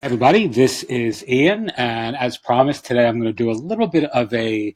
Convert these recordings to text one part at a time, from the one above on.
Everybody, this is Ian, and as promised, today I'm going to do a little bit of a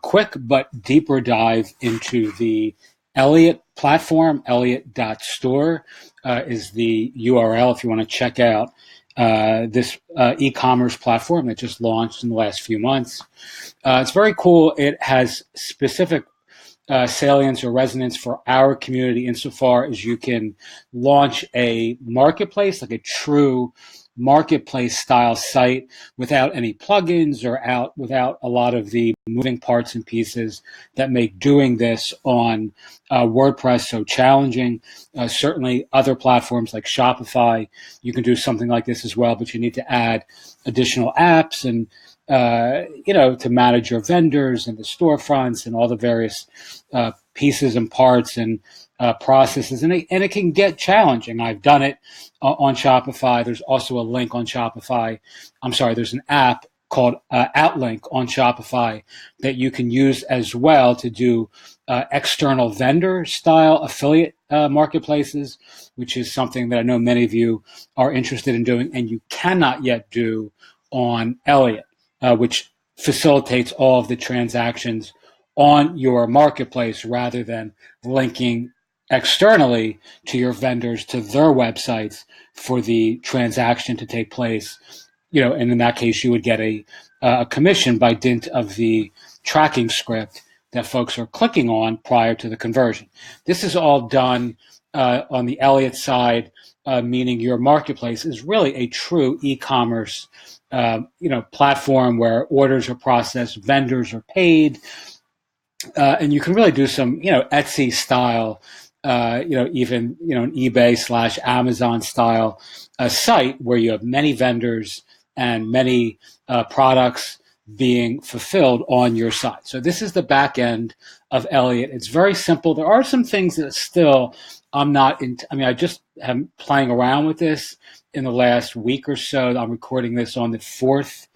quick but deeper dive into the Elliott platform. Elliott.store is the URL if you want to check out this e-commerce platform that just launched in the last few months. It's very cool. It has specific salience or resonance for our community insofar as you can launch a marketplace, like a true marketplace style site without any plugins or without a lot of the moving parts and pieces that make doing this on WordPress so challenging. Certainly other platforms like Shopify, you can do something like this as well, but you need to add additional apps and to manage your vendors and the storefronts and all the various pieces and parts and processes, and it can get challenging. I've done it on Shopify. There's also a link on Shopify. I'm sorry, there's an app called Outlink on Shopify that you can use as well to do external vendor style affiliate marketplaces, which is something that I know many of you are interested in doing, and you cannot yet do on Elliott, which facilitates all of the transactions on your marketplace rather than linking externally to your vendors to their websites for the transaction to take place. And in that case, you would get a commission by dint of the tracking script that folks are clicking on prior to the conversion. This is all done on the Elliott side, meaning your marketplace is really a true e-commerce platform where orders are processed, vendors are paid, and you can really do some, Etsy style, even, an eBay / Amazon style site where you have many vendors and many products being fulfilled on your site. So this is the back end of Elliott. It's very simple. There are some things that still I'm not in. I just am playing around with this in the last week or so. I'm recording this on the 4th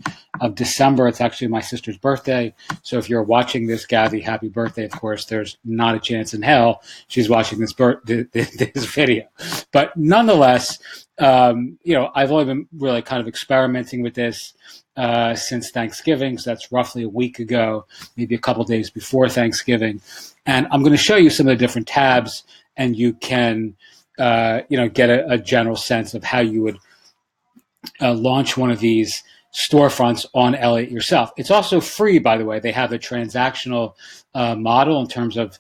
of December. It's actually my sister's birthday. So if you're watching this, Gabby, happy birthday. Of course, there's not a chance in hell she's watching this video. But nonetheless, I've only been really kind of experimenting with this since Thanksgiving. So that's roughly a week ago, maybe a couple days before Thanksgiving. And I'm going to show you some of the different tabs, and you can, get a general sense of how you would launch one of these storefronts on Elliott yourself. It's also free, by the way. They have a transactional model in terms of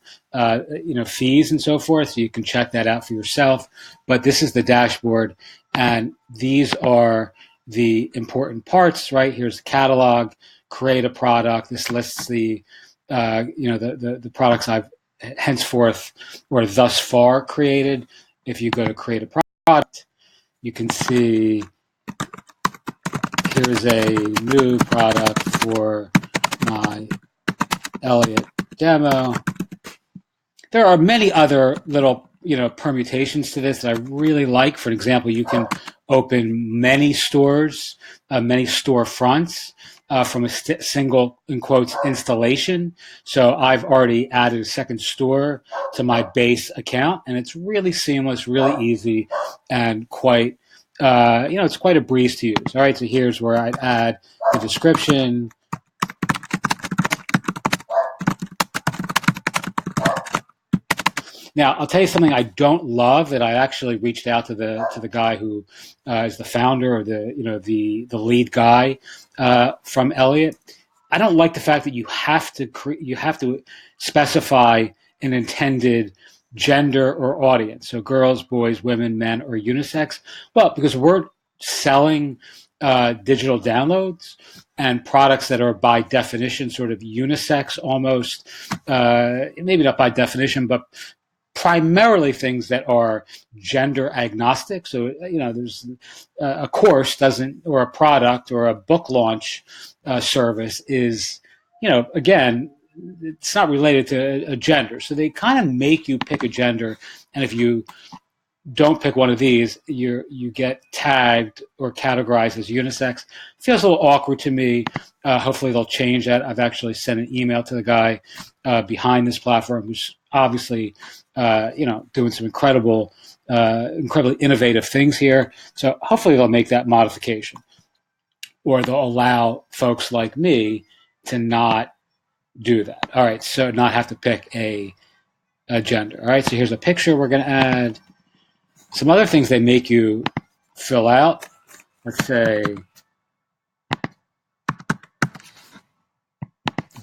fees and so forth, so you can check that out for yourself. But this is the dashboard, and these are the important parts. Right here's the catalog. Create a product. This lists the the products I've henceforth or thus far created. If you go to create a product, you can see here's a new product for my Elliott demo. There are many other little permutations to this that I really like. For example, you can open many stores, many storefronts from a single, in quotes, installation. So I've already added a second store to my base account, and it's really seamless, really easy, and quite, it's quite a breeze to use. All right, so here's where I add the description. Now, I'll tell you something I don't love. That I actually reached out to the guy who is the founder or the lead guy from Elliott. I don't like the fact that you have to specify an intended gender or audience. So girls, boys, women, men, or unisex. Well, because we're selling digital downloads and products that are by definition sort of unisex almost, maybe not by definition, but primarily things that are gender agnostic. So, there's a course doesn't, or a product or a book launch service is, again, it's not related to a gender. So they kind of make you pick a gender. And if you don't pick one of these, you get tagged or categorized as unisex. Feels a little awkward to me. Hopefully they'll change that. I've actually sent an email to the guy behind this platform, who's obviously doing some incredible incredibly innovative things here. So hopefully they'll make that modification, or they'll allow folks like me to not do that. All right, so not have to pick a gender. All right, so here's a picture we're going to add. Some other things they make you fill out. Let's say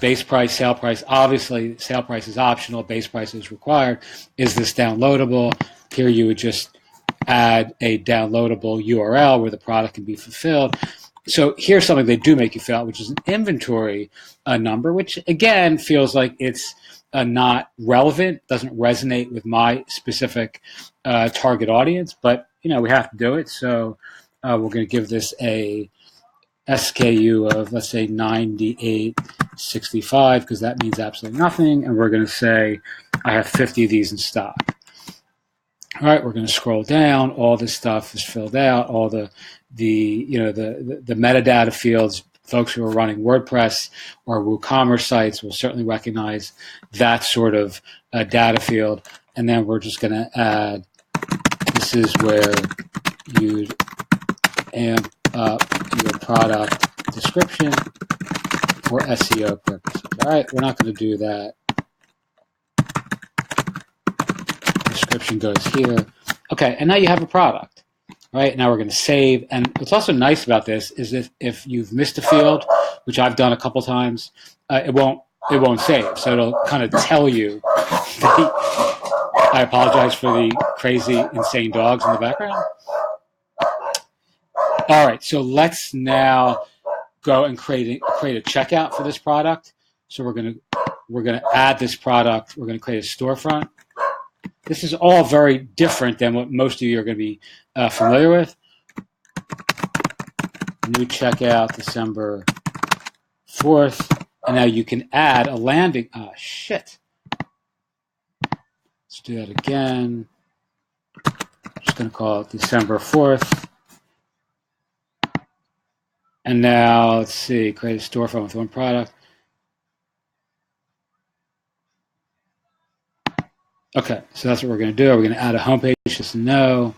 base price, sale price. Obviously, sale price is optional. Base price is required. Is this downloadable? Here you would just add a downloadable URL where the product can be fulfilled. So here's something they do make you fill out, which is an inventory number, which again feels like it's not relevant, doesn't resonate with my specific target audience, but we have to do it. So we're going to give this a SKU of, let's say, 9865, because that means absolutely nothing. And we're going to say I have 50 of these in stock. All right, we're going to scroll down. All this stuff is filled out. All the metadata fields. Folks who are running WordPress or WooCommerce sites will certainly recognize that sort of data field. And then we're just going to add, this is where you amp up your product description for SEO purposes. All right, we're not going to do that. Description goes here. Okay, and now you have a product. All right, now we're going to save. And what's also nice about this is if you've missed a field, which I've done a couple times, it won't save. So it'll kind of tell you. I apologize for the crazy, insane dogs in the background. All right, so let's now go and create a checkout for this product. So we're going to add this product. We're going to create a storefront. This is all very different than what most of you are going to be familiar with. New checkout, December 4th. And now you can add a landing. Oh, shit. Let's do that again. I'm just going to call it December 4th. And now, let's see, create a storefront with one product. Okay, so that's what we're going to do. We're going to add a homepage, just no.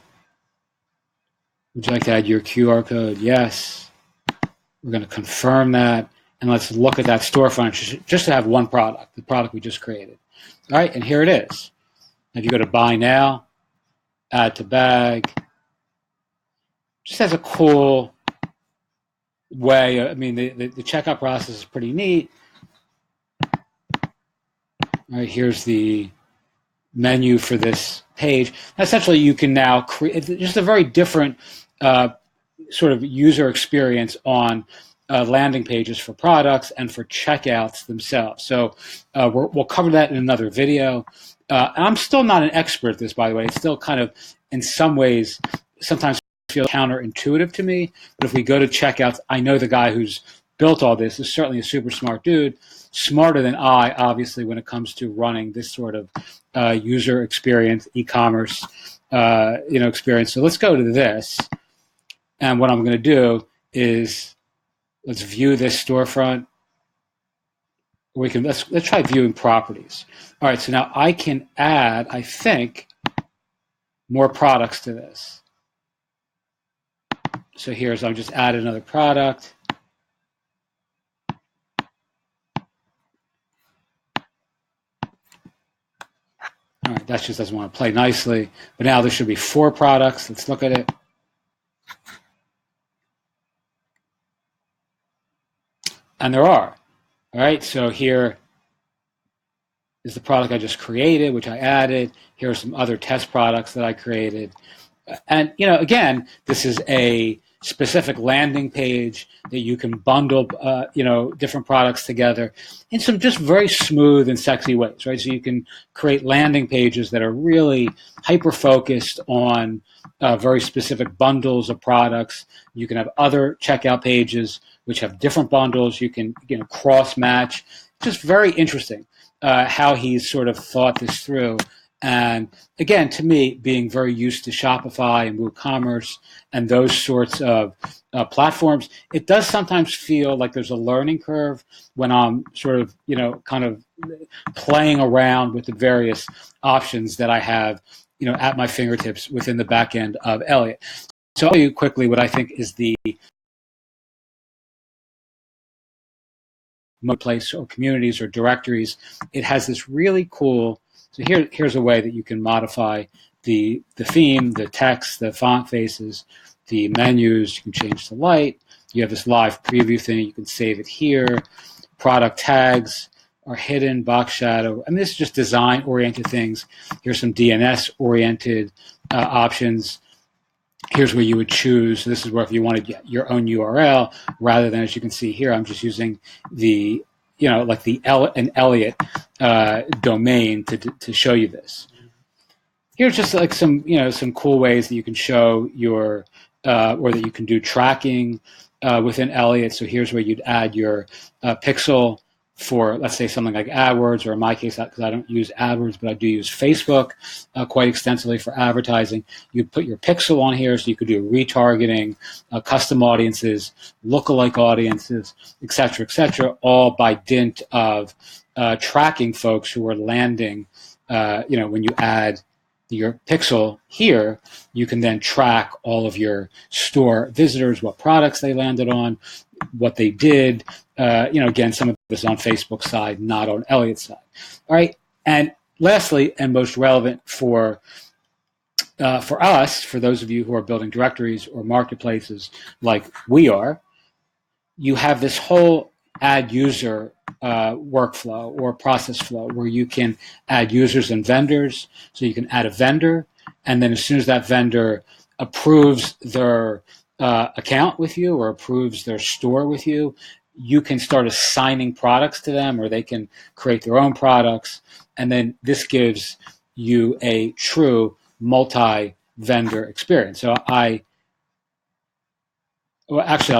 Would you like to add your QR code? Yes. We're going to confirm that. And let's look at that storefront just to have one product, the product we just created. All right, and here it is. If you go to Buy Now, Add to Bag, just has a cool way. I mean, the checkout process is pretty neat. All right, here's the menu for this page. Essentially, you can now create just a very different sort of user experience on landing pages for products and for checkouts themselves. So we'll cover that in another video. I'm still not an expert at this, by the way. It's still kind of, in some ways, sometimes feels counterintuitive to me. But if we go to checkouts, I know the guy who's built all this is certainly a super smart dude, smarter than I, obviously, when it comes to running this sort of user experience, e-commerce, experience. So let's go to this. And what I'm going to do is let's view this storefront. Let's try viewing properties. All right, so now I can add, I think, more products to this. So here's, I'll just add another product. All right, that just doesn't want to play nicely. But now there should be 4 products. Let's look at it. And there are. All right, so here is the product I just created, which I added. Here are some other test products that I created. And, again, this is a specific landing page that you can bundle, different products together in some just very smooth and sexy ways, right? So you can create landing pages that are really hyper-focused on very specific bundles of products. You can have other checkout pages which have different bundles. You can, cross-match. Just very interesting how he's sort of thought this through. And again, to me, being very used to Shopify and WooCommerce and those sorts of platforms, it does sometimes feel like there's a learning curve when I'm sort of, kind of playing around with the various options that I have at my fingertips within the back end of Elliot. So I'll tell you quickly what I think is the place or communities or directories. It has this really cool. So here's a way that you can modify the theme, the text, the font faces, the menus. You can change the light. You have this live preview thing. You can save it here. Product tags are hidden, box shadow. I mean, this is just design-oriented things. Here's some DNS-oriented options. Here's where you would choose. This is where if you wanted your own URL, rather than, as you can see here, I'm just using the, like an Elliot domain to show you this. Here's just like some cool ways that you can show your, or that you can do tracking within Elliot. So here's where you'd add your pixel for, let's say, something like AdWords, or in my case, because I don't use AdWords, but I do use Facebook quite extensively for advertising. You put your pixel on here, so you could do retargeting, custom audiences, lookalike audiences, et cetera, all by dint of tracking folks who are landing. When you add your pixel here, you can then track all of your store visitors, what products they landed on, what they did. Again, some of this on Facebook's side, not on Elliot's side. All right. And lastly, and most relevant for us, for those of you who are building directories or marketplaces like we are, you have this whole add user workflow or process flow where you can add users and vendors. So you can add a vendor, and then as soon as that vendor approves their account with you or approves their store with you, you can start assigning products to them, or they can create their own products. And then this gives you a true multi-vendor experience. So I'll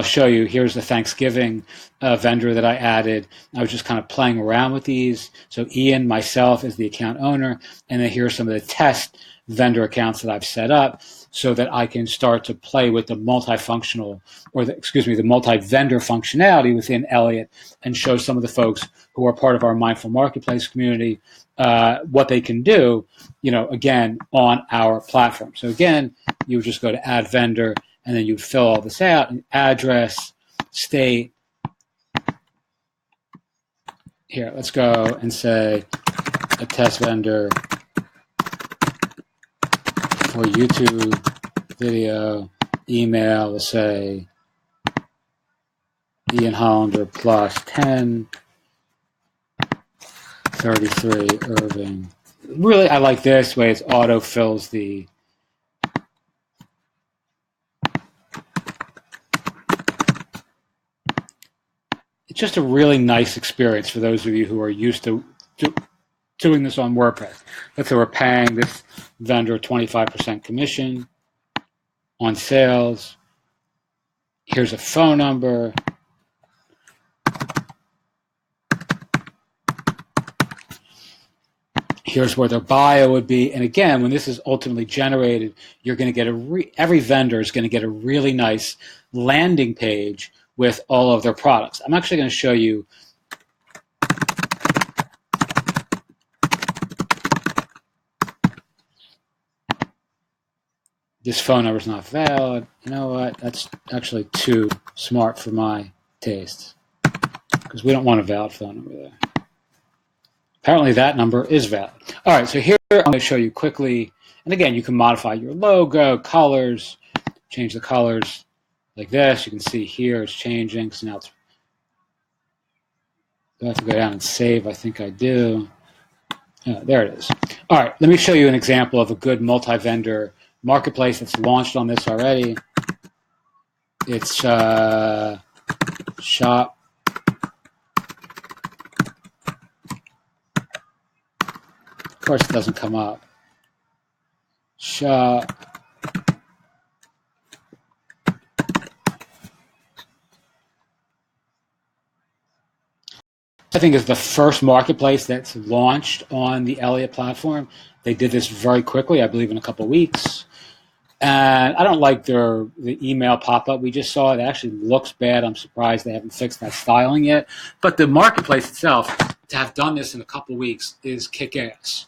show you. Here's the Thanksgiving vendor that I added. I was just kind of playing around with these. So Ian, myself, is the account owner, and then here are some of the test vendor accounts that I've set up so that I can start to play with the multifunctional, or the multi-vendor functionality within Elliot, and show some of the folks who are part of our Mindful Marketplace community what they can do, again, on our platform. So again, you would just go to add vendor, and then you fill all this out, address, state. Here, let's go and say a test vendor for YouTube video, email, let's say Ian Hollander plus 10, 33 Irving. Really, I like this way. It auto fills the it's just a really nice experience for those of you who are used to doing this on WordPress. Let's say we're paying this vendor 25% commission on sales. Here's a phone number. Here's where their bio would be. And again, when this is ultimately generated, you're going to get every vendor is going to get a really nice landing page with all of their products. I'm actually going to show you this phone number is not valid. You know what? That's actually too smart for my taste, because we don't want a valid phone number there. Apparently that number is valid. All right, so here I'm going to show you quickly. And again, you can modify your logo, colors, change the colors like this. You can see here it's changing. So now it's, do I have to go down and save? I think I do. There it is. All right, let me show you an example of a good multi-vendor marketplace that's launched on this already. It's shop. Of course, it doesn't come up. Shop. I think is the first marketplace that's launched on the Elliot platform. They did this very quickly, I believe in a couple of weeks. And I don't like the email pop-up we just saw. It actually looks bad. I'm surprised they haven't fixed that styling yet. But the marketplace itself, to have done this in a couple of weeks, is kick-ass.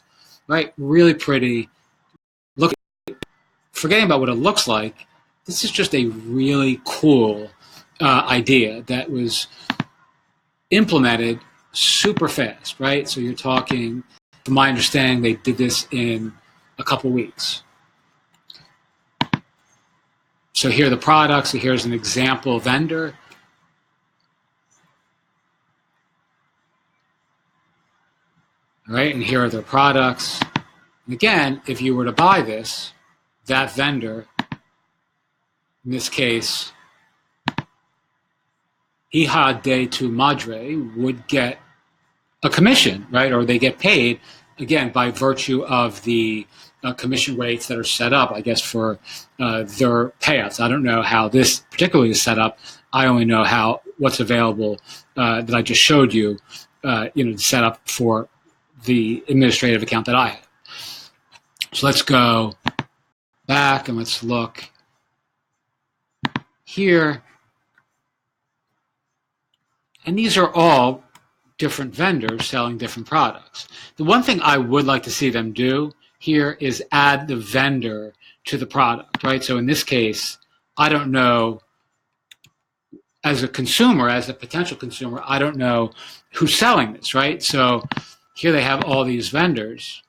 Right? Really pretty. forgetting about what it looks like, this is just a really cool idea that was implemented super fast, right? So you're talking, from my understanding, they did this in a couple weeks. So here are the products. So here's an example vendor. All right, and here are their products. And again, if you were to buy this, that vendor, in this case, Hija de tu Madre, would get a commission, right? Or they get paid, again, by virtue of the commission rates that are set up, I guess, for their payouts. I don't know how this particularly is set up. I only know what's available that I just showed you, set up for the administrative account that I have. So let's go back and let's look here. And these are all different vendors selling different products. The one thing I would like to see them do here is add the vendor to the product, right? So in this case, I don't know, as a consumer, as a potential consumer, I don't know who's selling this, right? So here they have all these vendors.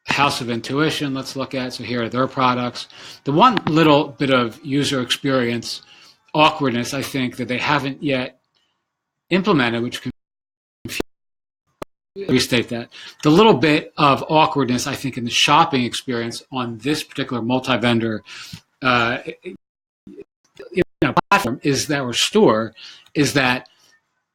House of Intuition, let's look at. So here are their products. The one little bit of user experience awkwardness, I think, that they haven't yet implemented, which can restate that. The little bit of awkwardness, I think, in the shopping experience on this particular multi-vendor platform is that, or store, is that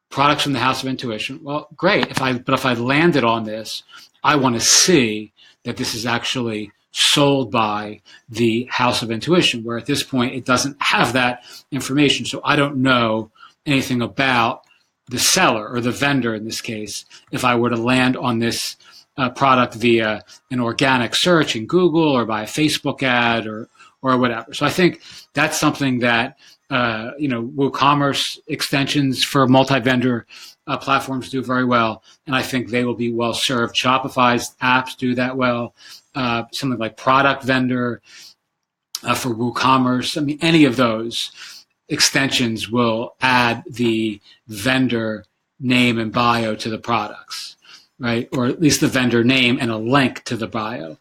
products from the House of Intuition. Well, great. But if I landed on this, I want to see that this is actually sold by the House of Intuition, where at this point it doesn't have that information. So I don't know anything about the seller or the vendor in this case if I were to land on this product via an organic search in Google or by a Facebook ad or whatever. So I think that's something that WooCommerce extensions for multi-vendor platforms do very well, and I think they will be well served. Shopify's apps do that well. Something like Product Vendor for WooCommerce. I mean, any of those extensions will add the vendor name and bio to the products, right? Or at least the vendor name and a link to the bio.